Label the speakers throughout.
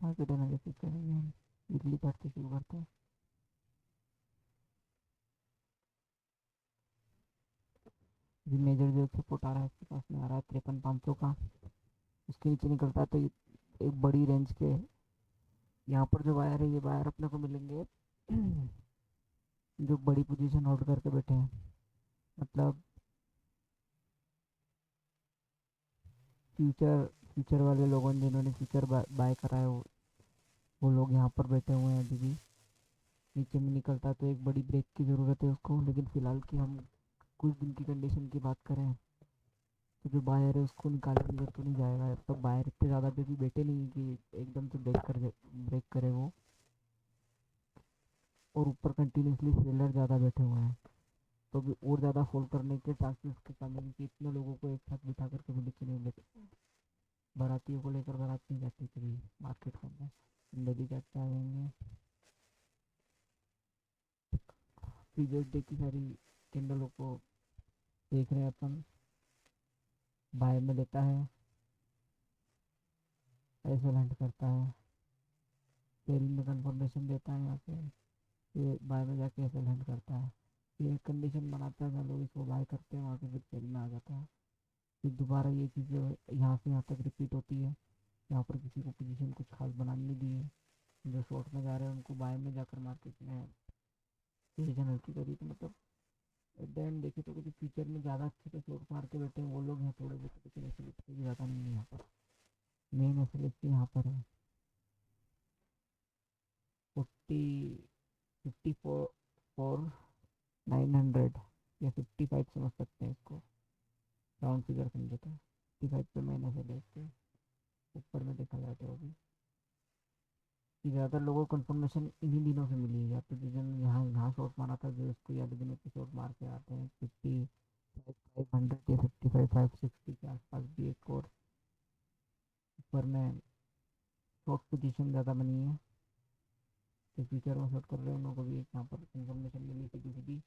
Speaker 1: Market analysis करेंगे हम। Weekly chart से शुरू करते हैं। अभी मेजर जो सपोर्ट आ रहा है इसके पास में आ रहा है 53,500 का। उसके नीचे निकलता है तो ये एक बड़ी रेंज के यहाँ पर जो वायर है ये वायर अपने को मिलेंगे जो बड़ी पोजीशन होल्ड करके बैठे हैं। मतलब फ्यूचर फ्यूचर वाले लोगों ने जिन्होंने फ्यूचर बाय करा है वो लोग यहाँ पर बैठे हुए हैं अभी भी। नीचे में निकलता है तो एक बड़ी ब्रेक की ज़रूरत है उसको, लेकिन फ़िलहाल की हम कुछ दिन की कंडीशन की बात करें तो जो बायर है उसको निकालने तो नहीं जाएगा। अब तक बायर इतने ज़्यादा पे भी बैठे नहीं कि एकदम से ब्रेक करे वो। और ऊपर कंटिन्यूसली सेलर ज़्यादा बैठे हुए हैं तो भी और ज़्यादा फॉल करने के चांसेस के कम है कि इतने लोगों को एक साथ बिठा करके भी नीचे नहीं लेते। बारातियों को लेकर बारात नहीं जाती कभी मार्केट के अंदर। डेली जाते आ जाएंगे। प्रीवियस डे की सारी कैंडलों को देख रहे हैं अपन। बाय में लेता है, ऐसे लैंड करता है, सेल में कंफर्मेशन देता है यहाँ से, ये बाय में जाके ऐसे लैंड करता है। ये एक कंडीशन बनाता है जहाँ लोग इसको बाय करते हैं, वहाँ से फिर सेल में आ जाता है। फिर दोबारा ये चीज़ें यहाँ से यहाँ तक रिपीट होती है। यहाँ पर किसी को पोजीशन कुछ खास बनानी नहीं दी है। जो शॉर्ट में जा रहे हैं उनको बाय में जाकर मार्केट में पोजीशन हल्की करी तो मतलब एट द एंड देखे तो कुछ फ्यूचर में ज़्यादा अच्छे से शॉर्ट मार के बैठे हैं वो लोग हैं थोड़े बहुत, लेकिन ऐसे भी ज़्यादा नहीं है यहाँ पर। मेन एस यहाँ पर है 40 54,900 या 55 समझ सकते हैं इसको। राउंड फिगर समझे तो 55 पे मैंने से लेते ऊपर में देखा जाए तो अभी कि ज़्यादातर लोगों को कंफर्मेशन इन्हीं दिनों से मिली है। या तो जिस दिन यहाँ यहाँ शॉट मारा था जो इसको या दिनों की शॉट मार के आते हैं 55,500 या 55,560 के आसपास भी एक और ऊपर में शॉर्ट पोजीशन ज़्यादा बनी है। तो फ्यूचर में शॉर्ट कर रहे हैं उनको भी एक यहाँ पर कंफर्मेशन मिली सीधी सीधी।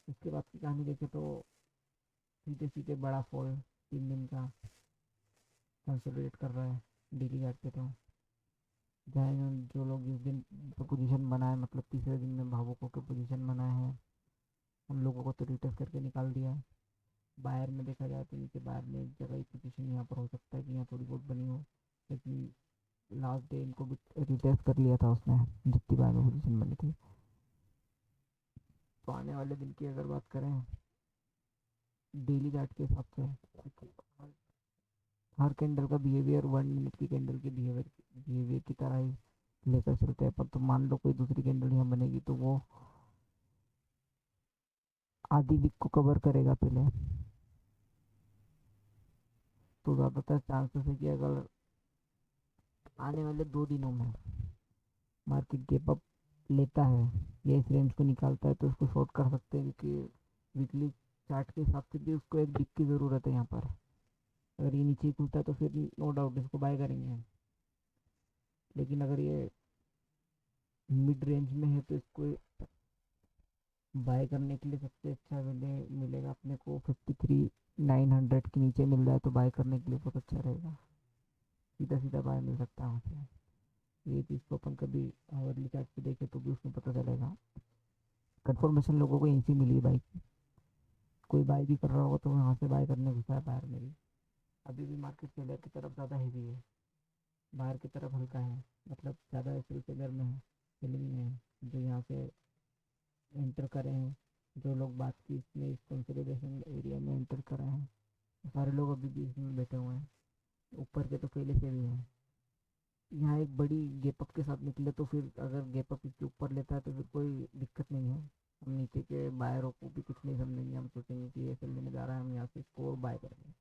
Speaker 1: उसके बाद की कहानी देखें तो सीधे सीधे बड़ा फॉल 3 दिन का कंसोलिडेट कर रहा है डेली चार्ट पे। तो जहाँ जो लोग जिस दिन तो पोजीशन बनाए मतलब तीसरे दिन में भावुक होकर पोजीशन बनाए हैं उन लोगों को तो रिटेस्ट करके निकाल दिया है। बायर में देखा जाए तो नीचे बायर में एक जगह ही पोजीशन यहाँ पर हो सकता है कि यहाँ थोड़ी बहुत बनी हो, लेकिन लास्ट डे इनको भी रिटेस्ट कर लिया था उसने जितनी बार में पोजीशन बनी थी। तो आने वाले दिन की अगर बात करें डेली चार्ट के हिसाब से हर कैंडल का बिहेवियर 1 मिनट की कैंडल के बिहेवियर की तरह ही लेकर चलते हैं। पर तो मान लो कोई दूसरी कैंडल यहाँ बनेगी तो वो आधी वीक को कवर करेगा पहले। तो ज़्यादातर चांसेस है कि अगर आने वाले 2 दिनों में मार्केट गैप अप लेता है या इस रेंज को निकालता है तो उसको शॉर्ट कर सकते हैं, क्योंकि वीकली चार्ट के हिसाब से भी उसको एक डिप की ज़रूरत है यहाँ पर। अगर ये नीचे खुलता है तो फिर नो डाउट इसको बाय करेंगे। लेकिन अगर ये मिड रेंज में है तो इसको बाय करने के लिए सबसे अच्छा मिलेगा अपने को 53,900 के नीचे मिल रहा है तो बाय करने के लिए बहुत अच्छा रहेगा। सीधा सीधा बाय मिल सकता है वहाँ से। ये चीज़ को अपन कभी हार्डली चार्ट पे देखे तो भी उसमें पता चलेगा। कंफर्मेशन लोगों को यहीं से मिली है बाइक। कोई बाय भी कर रहा होगा तो वहाँ से बाय करने घुसा है बाहर में भी। अभी भी मार्केट सेलर की तरफ ज़्यादा हैवी है, बाहर की तरफ हल्का है। मतलब ज़्यादा सेलर में है, सेलिंग में है। जो यहाँ से एंटर करे हैं, जो लोग बात की इसमें इस कंसोलिडेशन एरिया में एंटर करे हैं सारे लोग अभी भी इसमें बैठे हुए हैं। ऊपर के तो पहले से भी हैं। यहाँ एक बड़ी गैप अप के साथ निकले तो फिर अगर गैप अप इसके ऊपर लेता है तो फिर कोई दिक्कत नहीं है। हम नीचे के बायरों को भी कुछ नहीं समझेंगे, हम सोचेंगे कि ये सेल लेने जा रहा है हम यहाँ से इसको और बाय करेंगे।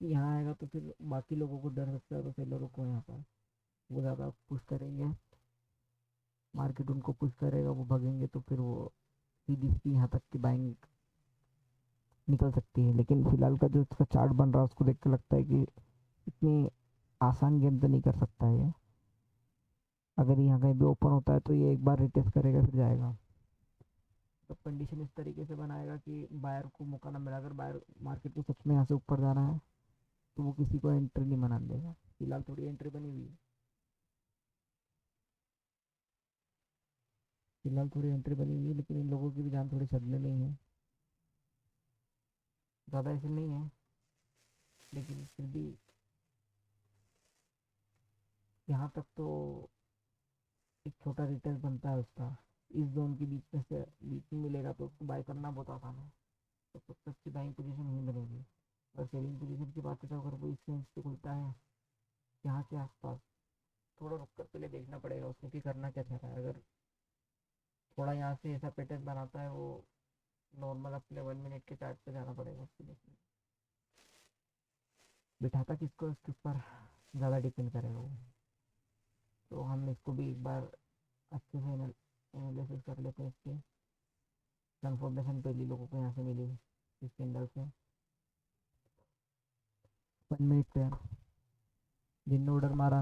Speaker 1: यहाँ आएगा तो फिर बाकी लोगों को डर सकता है तो सेलरों को यहाँ पर वो ज़्यादा पुश करेंगे। मार्केट उनको पुश करेगा, वो भगेंगे तो फिर वो सीधी सी यहाँ तक की बाइंग निकल सकती है। लेकिन फिलहाल का जो इसका चार्ट बन रहा है उसको देख के लगता है कि इतनी आसान गेम तो नहीं कर सकता है ये। अगर यहाँ कहीं भी ओपन होता है तो ये एक बार रिटेस्ट करेगा फिर जाएगा। तो कंडीशन इस तरीके से बनाएगा कि बायर को मौका ना मिला। अगर बायर मार्केट को सच में यहाँ से ऊपर जाना है तो वो किसी को एंट्री नहीं बना देगा। फिलहाल थोड़ी एंट्री बनी हुई है फिलहाल थोड़ी एंट्री बनी हुई है, लेकिन इन लोगों की भी जान थोड़ी सदमे में ही है। ज़्यादा ऐसे नहीं है, लेकिन फिर भी यहाँ तक तो एक छोटा रिटेल बनता है उसका। इस जोन के बीच में से बीच में मिलेगा तो उसको बाय करना बहुत आसान है। तो तब तक की बाइंग पोजीशन नहीं बनेगी। और सेलिंग पोजीशन की बात है तो अगर वो इस रेंज पे खुलता है यहाँ के आसपास, थोड़ा रुक कर पहले देखना पड़ेगा उसको कि करना क्या चाह रहा है। अगर थोड़ा यहाँ से ऐसा पैटर्न बनाता है वो, नॉर्मल अपने 1 मिनट के चार्ट पे जाना पड़ेगा उसको देखने। बिठाता किसको इसके ऊपर ज़्यादा डिपेंड करेगा वो। तो हम इसको भी एक बार अच्छे से एनालिसिस कर लेते हैं इसके। कंफर्मेशन पहली लोगों को यहाँ से मिली इस कैंडल से 1 मिनट पे। जिनने ऑर्डर मारा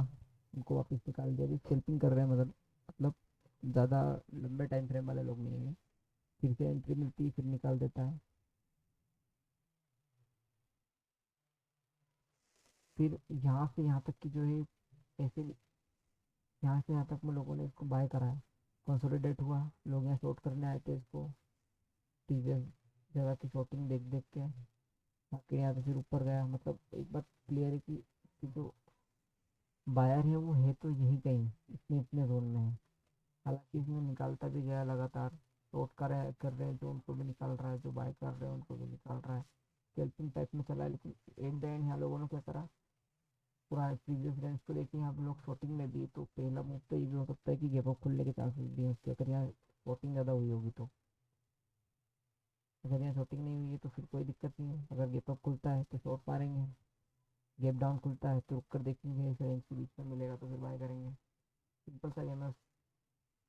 Speaker 1: उनको वापस निकाल दिया। अभी स्कैल्पिंग कर रहे हैं, मतलब ज़्यादा लंबे टाइम फ्रेम वाले लोग नहीं हैं। फिर से एंट्री मिलती है फिर निकाल देता है। फिर यहाँ से यहाँ तक की जो है ऐसे, यहाँ से यहाँ तक में लोगों ने इसको बाय करा है। कंसोलिडेट हुआ, लोग यहाँ शॉर्ट करने आए थे इसको प्रीवियस जगह की शॉर्टिंग देख देख के। बाकी यहाँ से फिर ऊपर गया। मतलब एक बात क्लियर है कि जो बायर है वो है तो यही कहीं इतने इतने जोन में है। हालांकि इसमें निकालता भी गया लगातार। शॉर्ट कर रहे हैं जो उनको भी निकाल रहा है, जो बाय कर रहे हैं उनको भी निकाल रहा है। स्कैल्पिंग टाइप में चला है, लेकिन एट द एंड यहाँ लोगों ने क्या करा, पूरा प्रीवियस रेंज को लेके यहाँ पे लोग शॉर्टिंग में दिए। तो पहला मूव तो ये भी हो सकता है कि गैप अप खुलने के चांसेस भी हैं उसके, अगर यहाँ शॉर्टिंग ज़्यादा हुई होगी तो। अगर यहाँ शॉर्टिंग नहीं हुई है तो फिर कोई दिक्कत नहीं है। अगर गैप अप खुलता है तो शॉर्ट मारेंगे, गैप डाउन खुलता है तो रुक कर देखेंगे इस रेंज के बीच में मिलेगा तो फिर बाय करेंगे। सिंपल सा गेम है,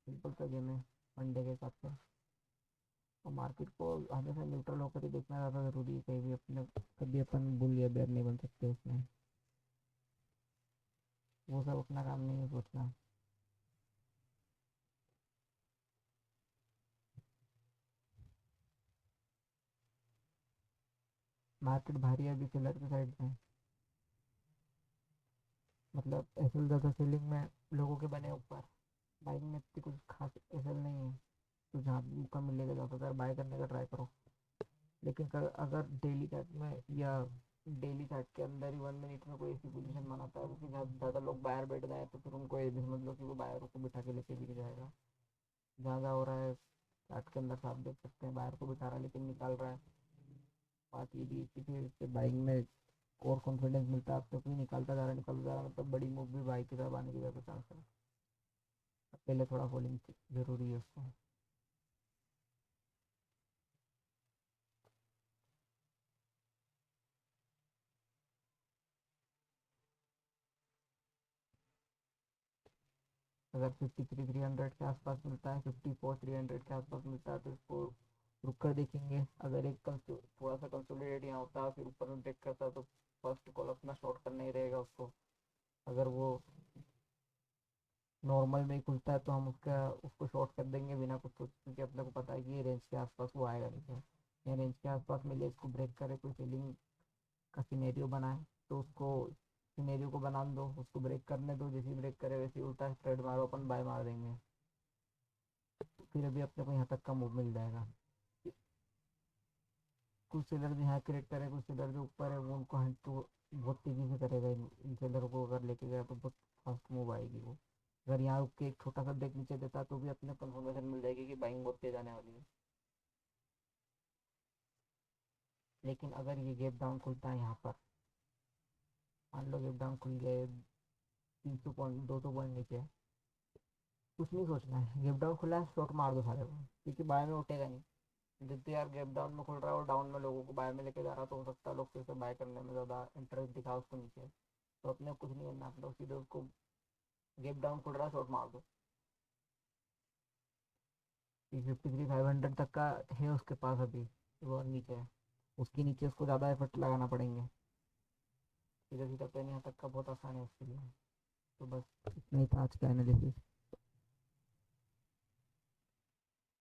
Speaker 1: सिंपल सा गेम है वन डे के हिसाब से। और मार्केट को हमेशा न्यूट्रल होकर ही देखना ज़्यादा ज़रूरी है। कहीं भी अपने कभी अपन बुल या बेयर नहीं बन सकते उसमें। वो सब अपना काम नहीं है सोचना। मार्केट भारी है अभी सेलर के साइड में। मतलब एसएल ज़्यादा सेलिंग में लोगों के बने ऊपर। बाइंग में इतनी कुछ खास एसएल नहीं है। तो जहाँ भी मौका मिलेगा ज़्यादातर बाय करने का ट्राई करो। लेकिन अगर डेली चार्ट में या डेली चार्ट के अंदर ही 1 मिनट में कोई ऐसी पोजीशन बनाता है क्योंकि जहाँ ज़्यादा लोग बाहर बैठ गए हैं तो फिर उनको ये भी समझ लो कि वो बाहरों को बिठा के लेके भी जाएगा। जहाँ जहाँ हो रहा है चार्ट के अंदर साफ देख सकते हैं, बाहर को बिठा रहा है लेकिन निकाल रहा है। बात ये भी है कि फिर इससे बाइंग में और कॉन्फिडेंस मिलता है आपको, कोई निकालता जा रहा है मतलब बड़ी मूव भी बाइक की तरफ आने की ज़्यादा चांस है। पहले थोड़ा फॉलिंग जरूरी है उसको। अगर 53,300 के आसपास मिलता है, 54,300 के आसपास मिलता है तो इसको रुक कर देखेंगे। अगर थोड़ा सा कंसोलिडेट यहाँ होता है फिर ऊपर में ब्रेक करता है तो फर्स्ट कॉल अपना शॉर्ट करना ही रहेगा उसको। अगर वो नॉर्मल में ही खुलता है तो हम उसको शॉर्ट कर देंगे बिना कुछ सोचे, क्योंकि अपने को पता है कि ये रेंज के आसपास वो आएगा नहीं है। ये रेंज के आसपास मिले इसको ब्रेक करे, कोई सेलिंग का सिनेरियो बनाए तो उसको सिनेरियो को बना दो, उसको ब्रेक करने दो। जैसे ही ब्रेक करे वैसे ही उल्टा स्प्रेड मारो, अपन बाय मार देंगे। फिर अभी अपने को यहाँ तक का मूव मिल जाएगा। कुछ सेलर जो यहाँ क्रिएट करे, कुछ सेलर जो ऊपर है वो उनको हंट तो बहुत तेज़ी से करेगा। इन सेलरों को अगर लेके गया तो बहुत फास्ट मूव आएगी वो। अगर यहाँ रुक के एक छोटा सा ब्रेक नीचे देता तो भी अपने कंफर्मेशन मिल जाएगी कि बाइंग बहुत तेज आने वाली है। लेकिन अगर ये गैप डाउन खुलता है यहाँ पर, मान लो गैप डाउन खुल गया 300 पॉइंट 200 पॉइंट नीचे, कुछ नहीं सोचना है। गैप डाउन खुला है शॉर्ट मार दो सारे को, क्योंकि बाय में उठेगा नहीं। जितने यार गैप डाउन में खुल रहा है और डाउन में लोगों को बाय में लेके जा रहा है तो हो सकता है लोग फिर से बाय करने में ज़्यादा इंटरेस्ट दिखा उसको नीचे। तो अपने कुछ नहीं करना, अपने सीधे उसको गैप डाउन खुल रहा है शॉर्ट मार दो। 53,500 तक का है उसके पास अभी, वो नीचे है। उसके नीचे उसको ज़्यादा एफर्ट लगाना पड़ेंगे। सीधा सीधा प्लान यहाँ तक का बहुत आसान है उसके लिए। तो बस इतना ही था आज का एनालिसिस।